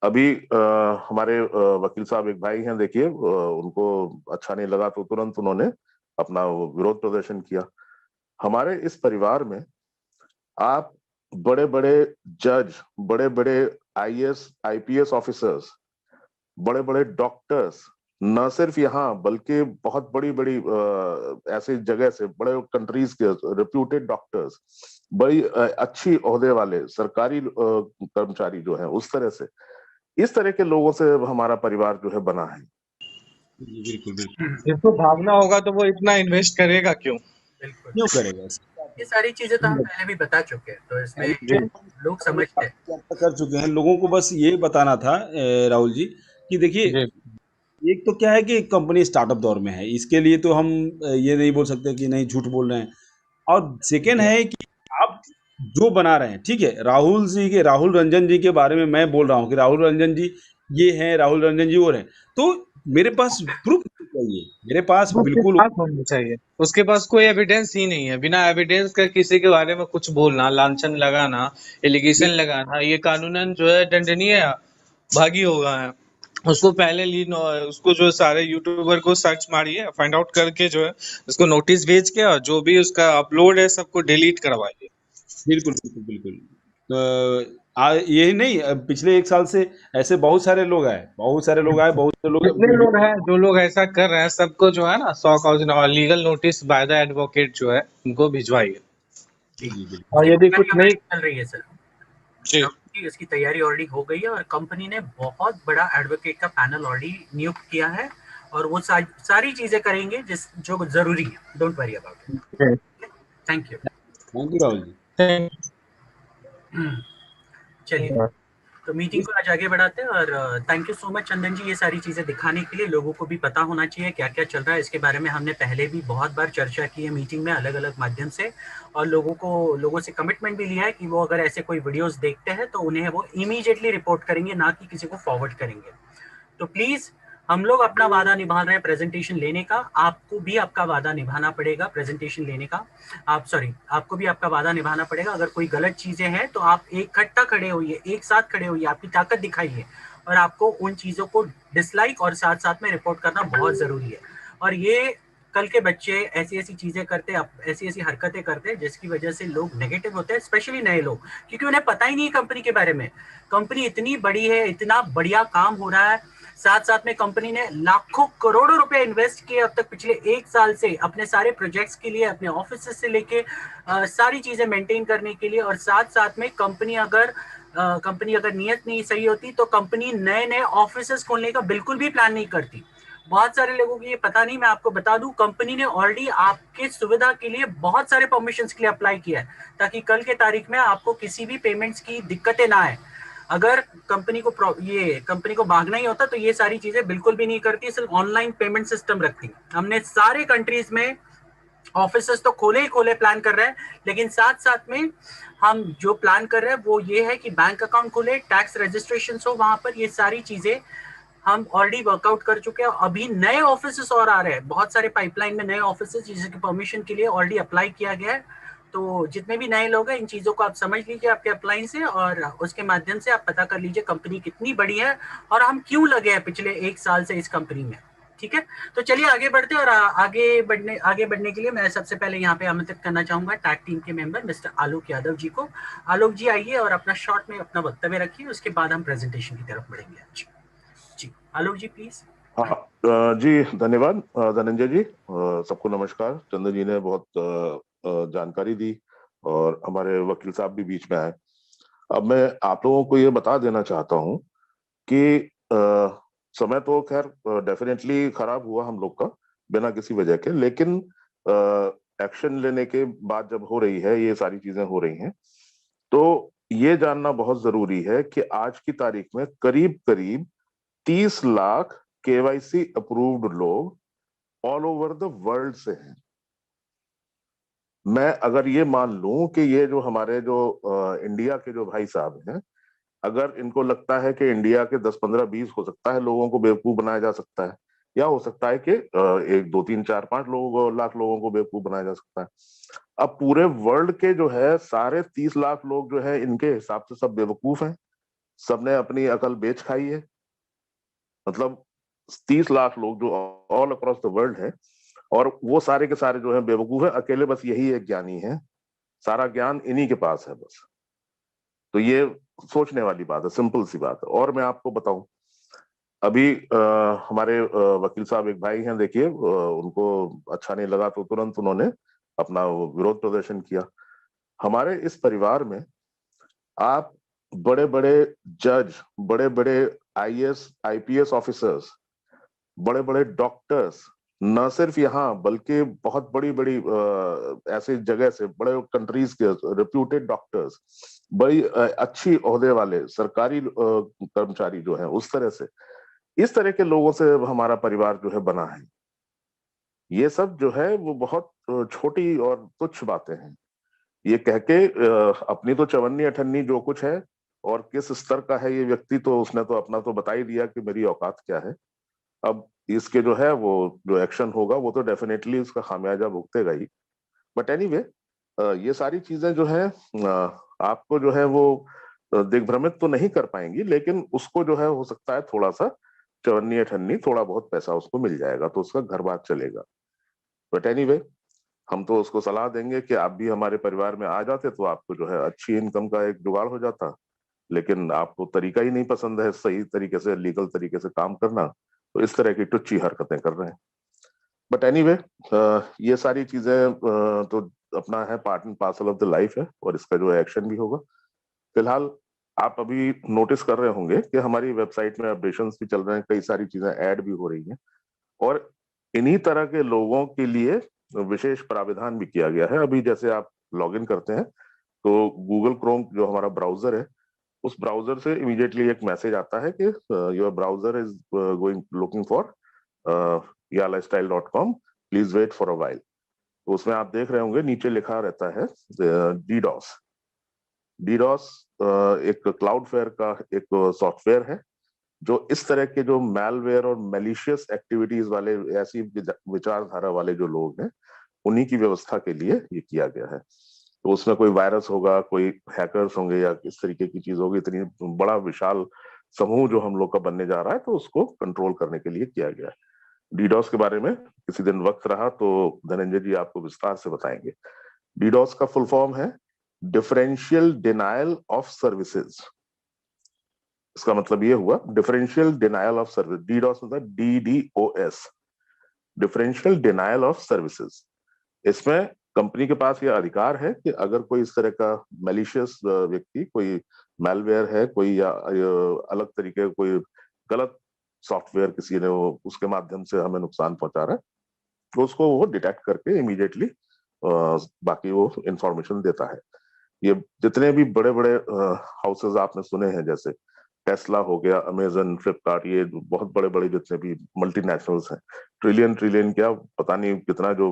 अभी हमारे वकील साहब एक भाई हैं, देखिए उनको अच्छा नहीं लगा तो तुरंत उन्होंने अपना विरोध प्रदर्शन किया। हमारे इस परिवार में आप बड़े बड़े जज, बड़े बड़े आईएएस आईपीएस ऑफिसर्स, बड़े बड़े डॉक्टर्स, न सिर्फ यहाँ बल्कि बहुत बड़ी बड़ी ऐसी जगह से, बड़े कंट्रीज के रिप्यूटेड डॉक्टर्स, बड़ी अच्छी ओहदे वाले सरकारी कर्मचारी जो है, उस तरह से, इस तरह के लोगों से हमारा परिवार जो है बना है। जी, बिल्कुल बिल्कुल। जिसको भागना होगा तो वो इतना इन्वेस्ट करेगा क्यों? बिल्कुल क्यों करेगा? ये सारी चीजें तो हम पहले भी बता चुके हैं, तो इसमें जी लोग समझते हैं। चर्चा कर चुके हैं, लोगों को बस ये बताना था राहुल जी कि देखिए, जी एक तो क्या है कि कंपनी स्टार्टअप दौर में है, इसके लिए तो हम ये नहीं बोल सकते कि नहीं झूठ बोल रहे हैं। और सेकेंड है कि आप जो बना रहे हैं, ठीक है, राहुल रंजन जी के बारे में मैं बोल रहा हूँ कि राहुल रंजन जी ये हैं, राहुल रंजन जी और हैं, तो मेरे पास प्रूफ चाहिए, मेरे पास वो उसके बिल्कुल। पास होना चाहिए, उसके पास कोई एविडेंस ही नहीं है। बिना एविडेंस का किसी के बारे में कुछ बोलना, लांछन लगाना, एलिगेशन लगाना, ये कानूनन जो है दंडनीय है, भागी होगा है। उसको पहले उसको जो सारे यूट्यूबर को सर्च मारिए, फाइंड आउट करके जो है उसको नोटिस भेज के और जो भी उसका अपलोड है सबको डिलीट करवाइए। बिल्कुल बिल्कुल बिल्कुल। यही नहीं, पिछले एक साल से ऐसे बहुत सारे लोग आए, बहुत सारे लोग जितने वीडियो। लोग हैं, जो लोग ऐसा कर रहे हैं, सबको जो है ना 100,000 legal notice by the advocate जो है उनको भिजवाइए। जी जी बिल्कुल। और इसकी यदि कुछ तैयारी नहीं ऑलरेडी चल रही है सर, जी इसकी तैयारी ऑलरेडी हो गई है और कंपनी ने बहुत बड़ा एडवोकेट का पैनल ऑलरेडी नियुक्त किया है और वो सारी चीजें करेंगे जो जरूरी है। Don't worry about it. Thank you. Thank you Rahul ji. चलिए, तो मीटिंग को आज आगे बढ़ाते हैं और thank you so much Chandan ji, ये सारी चीज़ें दिखाने के लिए। लोगों को भी पता होना चाहिए क्या क्या चल रहा है, इसके बारे में हमने पहले भी बहुत बार चर्चा की है मीटिंग में अलग अलग माध्यम से, और लोगों से कमिटमेंट भी लिया है कि वो अगर ऐसे कोई वीडियोस देखते हैं तो उन्हें वो इमीडिएटली रिपोर्ट करेंगे, ना कि किसी को फॉरवर्ड करेंगे। तो प्लीज़, हम लोग अपना वादा निभा रहे हैं प्रेजेंटेशन लेने का, आपको भी आपका वादा निभाना पड़ेगा प्रेजेंटेशन लेने का। आपको भी आपका वादा निभाना पड़ेगा। अगर कोई गलत चीजें हैं तो आप इकट्ठा खड़े होइए, एक साथ खड़े होइए, आपकी ताकत दिखाइए, और आपको उन चीजों को डिसलाइक और साथ साथ में रिपोर्ट करना बहुत जरूरी है। और ये कल के बच्चे ऐसी ऐसी चीजें करते, ऐसी ऐसी हरकतें करते जिसकी वजह से लोग नेगेटिव होते हैं, स्पेशली नए लोग, क्योंकि उन्हें पता ही नहीं है कंपनी के बारे में। कंपनी इतनी बड़ी है, इतना बढ़िया काम हो रहा है, साथ साथ में कंपनी ने लाखों करोड़ों रुपए इन्वेस्ट किए अब तक पिछले एक साल से अपने सारे प्रोजेक्ट्स के लिए, अपने ऑफिस से लेके सारी चीजें मेंटेन करने के लिए। और साथ साथ में कंपनी अगर नियत नहीं सही होती तो कंपनी नए नए ऑफिस खोलने का बिल्कुल भी प्लान नहीं करती। बहुत सारे लोगों को ये पता नहीं, मैं आपको बता दूं, कंपनी ने ऑलरेडी आपके सुविधा के लिए बहुत सारे परमिशंस के लिए अप्लाई किया है, ताकि कल के तारीख में आपको किसी भी पेमेंट्स की दिक्कतें ना आए। अगर कंपनी को भागना ही होता तो ये सारी चीजें बिल्कुल भी नहीं करती, सिर्फ ऑनलाइन पेमेंट सिस्टम रखती। हमने सारे कंट्रीज में ऑफिसेस तो खोले ही खोले प्लान कर रहे हैं, लेकिन साथ साथ में हम जो प्लान कर रहे हैं वो ये है कि बैंक अकाउंट खोले, टैक्स रजिस्ट्रेशन हो वहां पर, ये सारी चीजें हम ऑलरेडी वर्कआउट कर चुके हैं। अभी नए ऑफिसेस और आ रहे हैं, बहुत सारे पाइपलाइन में नए ऑफिसेस जिसकी परमिशन के लिए ऑलरेडी अप्लाई किया गया है। तो जितने भी नए लोग हैं, इन चीजों को आप समझ लीजिए आपके अप्लाई से, और उसके माध्यम से आप पता कर लीजिए कंपनी कितनी बड़ी है और हम क्यों लगे हैं पिछले एक साल से इस कंपनी में। ठीक है, तो चलिए आगे बढ़ते हैं। और आगे बढ़ने के लिए मैं सबसे पहले यहाँ पे आमंत्रित करना चाहूंगा टैग टीम के मेंबर मिस्टर आलोक यादव जी को। आलोक जी आइए और अपना शॉर्ट में अपना वक्तव्य रखिए, उसके बाद हम प्रेजेंटेशन की तरफ बढ़ेंगे आज। जी आलोक जी प्लीज। हाँ, जी धन्यवाद धनंजय जी। सबको नमस्कार। चंदन जी ने बहुत जानकारी दी और हमारे वकील साहब भी बीच में आए। अब मैं आप लोगों को ये बता देना चाहता हूँ कि समय तो खैर डेफिनेटली खराब हुआ हम लोग का बिना किसी वजह के, लेकिन एक्शन लेने के बाद जब हो रही है, ये सारी चीजें हो रही हैं, तो ये जानना बहुत जरूरी है कि आज की तारीख में करीब करीब 30 लाख केवाईसी अप्रूव्ड लोग ऑल ओवर द वर्ल्ड से हैं। मैं अगर ये मान लूं कि ये जो हमारे जो इंडिया के जो भाई साहब हैं, अगर इनको लगता है कि इंडिया के 10 15 20 हो सकता है लोगों को बेवकूफ बनाया जा सकता है, या हो सकता है कि 1 2 3 4 5 लाख लोगों को बेवकूफ बनाया जा सकता है। अब पूरे वर्ल्ड के जो है सारे 30 लाख लोग जो है, इनके हिसाब से सब बेवकूफ हैं। सबने अपनी अकल बेच खाई है। मतलब 30 लाख लोग जो ऑल अक्रॉस द वर्ल्ड है, और वो सारे के सारे जो है बेवकूफ है, अकेले बस यही एक ज्ञानी है, सारा ज्ञान इन्हीं के पास है बस। तो ये सोचने वाली बात है, सिंपल सी बात है। और मैं आपको बताऊं, अभी हमारे वकील साहब एक भाई हैं, देखिए उनको अच्छा नहीं लगा तो तुरंत उन्होंने अपना विरोध प्रदर्शन किया। हमारे इस परिवार में आप बड़े बड़े जज, बड़े बड़े आईएएस आईपीएस ऑफिसर्स, बड़े बड़े डॉक्टर्स, न सिर्फ यहाँ बल्कि बहुत बड़ी बड़ी ऐसी जगह से, बड़े कंट्रीज के रिप्यूटेड डॉक्टर्स, बड़ी अच्छी ओहदे वाले सरकारी कर्मचारी जो हैं, उस तरह से, इस तरह के लोगों से हमारा परिवार जो है बना है। ये सब जो है वो बहुत छोटी और तुच्छ बातें हैं। ये कह के अपनी तो चवन्नी अठन्नी जो कुछ है और किस स्तर का है ये व्यक्ति, तो उसने तो अपना तो बता ही दिया कि मेरी औकात क्या है। अब इसके जो है वो जो एक्शन होगा वो तो डेफिनेटली उसका खामियाजा भुगतेगा ही। बट एनीवे, ये सारी चीजें जो है आपको जो है वो दिग्भ्रमित तो नहीं कर पाएंगी, लेकिन उसको जो है हो सकता है थोड़ा सा चवन्नी अठन्नी, थोड़ा बहुत पैसा उसको मिल जाएगा तो उसका घर बार चलेगा। बट एनीवे, हम तो उसको सलाह देंगे कि आप भी हमारे परिवार में आ जाते तो आपको जो है अच्छी इनकम का एक जुगाड़ हो जाता। लेकिन आपको तरीका ही नहीं पसंद है सही तरीके से, लीगल तरीके से काम करना, तो इस तरह की टुच्ची हरकतें कर रहे हैं। बट एनीवे, ये सारी चीजें तो अपना है, part and parcel of the life है, और इसका जो है एक्शन भी होगा। फिलहाल आप अभी नोटिस कर रहे होंगे कि हमारी वेबसाइट में अपडेशंस भी चल रहे हैं, कई सारी चीजें ऐड भी हो रही हैं, और इन्हीं तरह के लोगों के लिए विशेष प्राविधान भी किया गया है। अभी जैसे आप लॉगिन करते हैं तो गूगल क्रोम जो हमारा ब्राउजर है, उस ब्राउजर से इमीडिएटली एक मैसेज आता है कि your browser is going looking for yalifestyle.com, please wait for a while. तो उसमें आप देख रहे होंगे नीचे लिखा रहता है डीडॉस। डीडॉस एक क्लाउडफ्लेयर का एक सॉफ्टवेयर है जो इस तरह के जो मैलवेयर और मैलिशियस एक्टिविटीज वाले, ऐसी विचारधारा वाले जो लोग हैं, उन्हीं की व्यवस्था के लिए ये किया गया है। तो उसमें कोई वायरस होगा, कोई हैकर्स होंगे या इस तरीके की चीज होगी, इतनी बड़ा विशाल समूह जो हम लोग का बनने जा रहा है, तो उसको कंट्रोल करने के लिए किया गया है। डीडॉस के बारे में किसी दिन वक्त रहा तो धनंजय जी आपको विस्तार से बताएंगे। डीडॉस का फुल फॉर्म है डिफरेंशियल डिनायल ऑफ सर्विसेज। इसका मतलब ये हुआ differential denial of service. DDoS मतलब DDoS, differential denial of services. इसमें कंपनी के पास ये अधिकार है कि अगर कोई इस तरह का मैलिशियस व्यक्ति, कोई मैलवेयर है कोई, या अलग तरीके कोई गलत सॉफ्टवेयर किसी ने उसके माध्यम से हमें नुकसान पहुंचा रहा है, तो उसको वो डिटेक्ट करके इमीडिएटली बाकी वो इंफॉर्मेशन देता है। ये जितने भी बड़े बड़े हाउसेज आपने सुने हैं, जैसे टेस्ला हो गया, अमेजन, फ्लिपकार्ट, ये बहुत बड़े बड़े जितने भी मल्टीनेशनल्स हैं, ट्रिलियन ट्रिलियन क्या पता नहीं कितना जो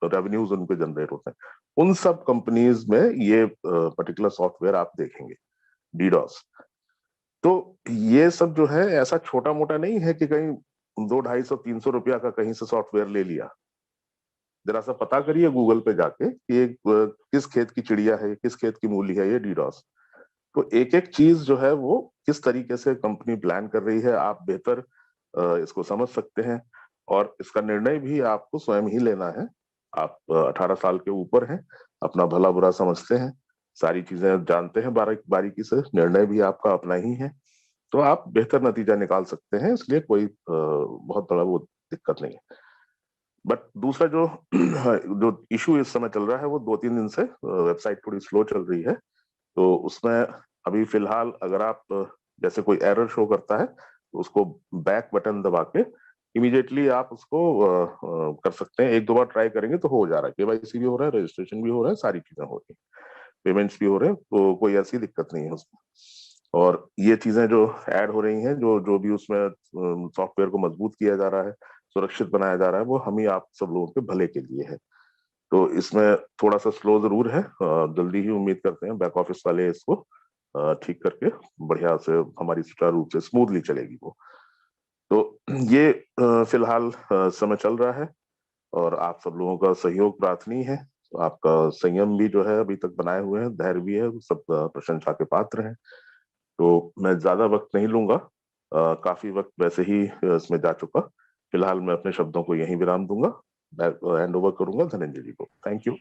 रेवेन्यूज उनके जनरेट होते हैं, उन सब कंपनीज में ये पर्टिकुलर सॉफ्टवेयर आप देखेंगे, डीडॉस। तो ये सब जो है ऐसा छोटा मोटा नहीं है कि कहीं 200-250-300 रुपया का कहीं से सॉफ्टवेयर ले लिया। जरा सा पता करिए गूगल पे जाके कि ये किस खेत की चिड़िया है, किस खेत की मूली है ये डीडॉस। तो एक एक चीज जो है वो किस तरीके से कंपनी प्लान कर रही है, आप बेहतर इसको समझ सकते हैं, और इसका निर्णय भी आपको स्वयं ही लेना है। आप 18 साल के ऊपर हैं, अपना भला बुरा समझते हैं, सारी चीजें जानते हैं बारीकी से, निर्णय भी आपका अपना ही है, तो आप बेहतर नतीजा निकाल सकते हैं, इसलिए कोई बहुत बड़ा वो दिक्कत नहीं है। बट दूसरा जो जो इशू इस समय चल रहा है वो 2-3 दिन से वेबसाइट थोड़ी स्लो चल रही है। तो उसमें अभी फिलहाल अगर आप जैसे कोई एरर शो करता है तो उसको बैक बटन दबा के इमीडिएटली आप उसको कर सकते हैं। 1-2 बार ट्राई करेंगे तो हो जा रहा है, केवाईसी भी हो रहा है, रजिस्ट्रेशन भी हो रहा है, सारी चीजें हो रही है, पेमेंट्स भी हो रहे हैं, तो कोई ऐसी दिक्कत नहीं है उसमें। और ये चीजें जो ऐड हो रही हैं, जो जो भी उसमें सॉफ्टवेयर को मजबूत किया जा रहा है, सुरक्षित बनाया जा रहा है, वो हम ही आप सब लोगों के भले के लिए है। तो इसमें थोड़ा सा स्लो जरूर है, जल्दी ही उम्मीद करते हैं बैक ऑफिस वाले इसको ठीक करके बढ़िया से हमारी सुचारू रूप से स्मूथली चलेगी वो। तो ये फिलहाल समय चल रहा है, और आप सब लोगों का सहयोग प्रार्थनीय है। तो आपका संयम भी जो है अभी तक बनाए हुए हैं, धैर्य भी है, सब प्रशंसा के पात्र हैं। तो मैं ज्यादा वक्त नहीं लूंगा, काफी वक्त वैसे ही इसमें जा चुका। फिलहाल मैं अपने शब्दों को यहीं विराम दूंगा, हैंड ओवर करूंगा धनंजय जी को। Thank you.